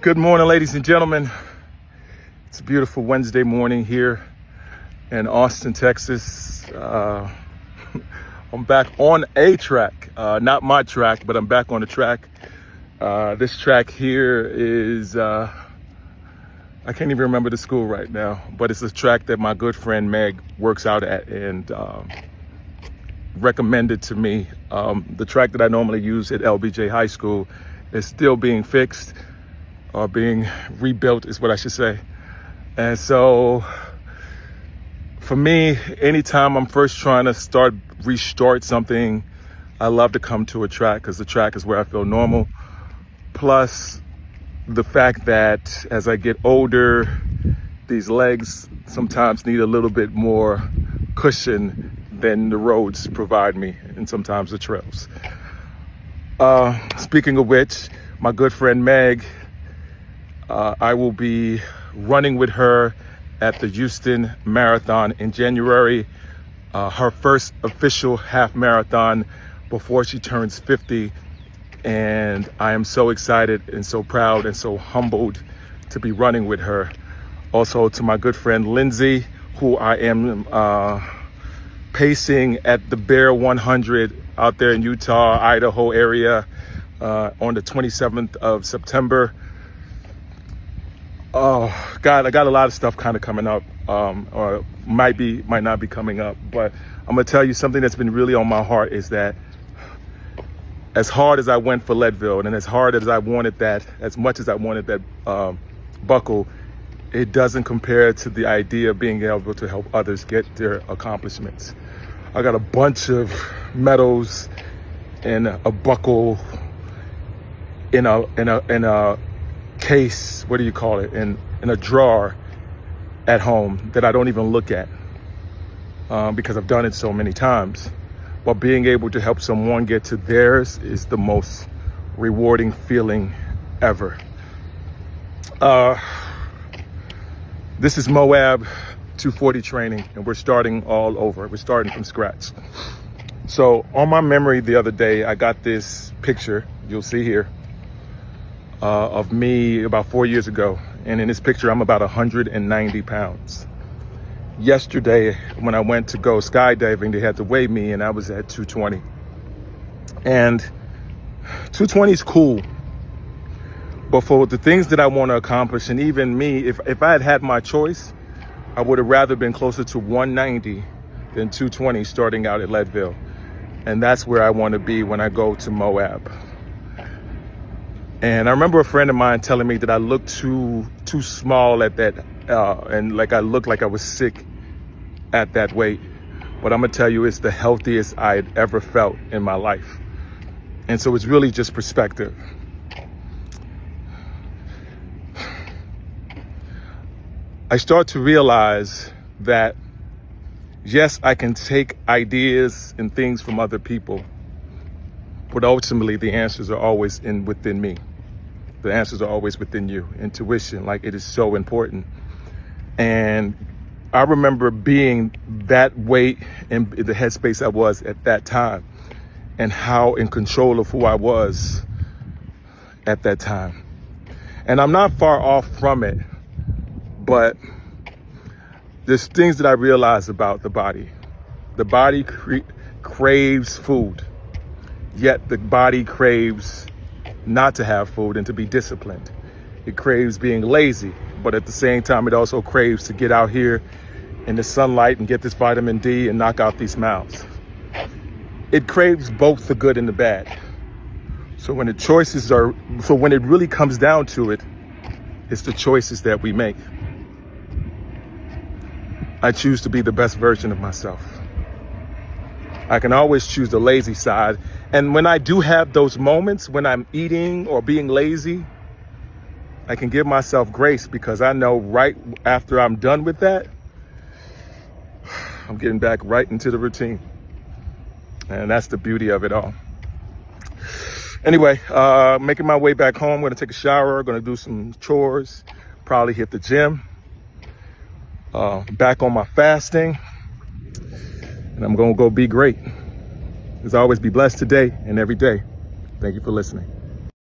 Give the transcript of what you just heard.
Good morning, ladies and gentlemen. It's a beautiful Wednesday morning here in Austin, Texas. I'm back on a track, not my track, but I'm back on the track. This track here is, I can't even remember the school right now, but it's a track that my good friend Meg works out at and recommended to me. The track that I normally use at LBJ High School is still being fixed. Or being rebuilt is what I should say. And so for me, anytime I'm first trying to restart something, I love to come to a track because the track is where I feel normal. Plus the fact that as I get older, these legs sometimes need a little bit more cushion than the roads provide me, and sometimes the trails. Speaking of which, my good friend Meg, I will be running with her at the Houston Marathon in January, her first official half marathon before she turns 50. And I am so excited and so proud and so humbled to be running with her. Also to my good friend Lindsay, who I am pacing at the Bear 100 out there in Utah, Idaho area on the 27th of September. Oh God, I got a lot of stuff kind of coming up, or might not be coming up, but I'm gonna tell you something that's been really on my heart is that as hard as I went for Leadville and as hard as I wanted that, as much as I wanted that buckle, it doesn't compare to the idea of being able to help others get their accomplishments. I got a bunch of medals and a buckle in a case, what do you call it, in a drawer at home that I don't even look at because I've done it so many times. But being able to help someone get to theirs is the most rewarding feeling ever. This is Moab 240 training, and we're starting all over. We're starting from scratch. So on my memory the other day, I got this picture, you'll see here, of me about 4 years ago. And in this picture, I'm about 190 pounds. Yesterday, when I went to go skydiving, they had to weigh me and I was at 220. And 220 is cool. But for the things that I want to accomplish, and even me, if I had had my choice, I would have rather been closer to 190 than 220 starting out at Leadville. And that's where I want to be when I go to Moab. And I remember a friend of mine telling me that I looked too small at that, and like I looked like I was sick at that weight. But I'm gonna tell you, it's the healthiest I had ever felt in my life. And so it's really just perspective. I start to realize that, yes, I can take ideas and things from other people, but ultimately the answers are always within me. The answers are always within you. Intuition, like, it is so important. And I remember being that weight in the headspace I was at that time, and how in control of who I was at that time. And I'm not far off from it, but there's things that I realize about the body. The body craves food, yet the body craves not to have food and to be disciplined. It craves being lazy, but at the same time, it also craves to get out here in the sunlight and get this vitamin D and knock out these miles. It craves both the good and the bad. So when it really comes down to it, it's the choices that we make. I choose to be the best version of myself. I can always choose the lazy side. And when I do have those moments when I'm eating or being lazy, I can give myself grace because I know right after I'm done with that, I'm getting back right into the routine. And that's the beauty of it all. Anyway, making my way back home. I'm gonna take a shower, gonna do some chores, probably hit the gym, back on my fasting, and I'm gonna go be great. As always, be blessed today and every day. Thank you for listening.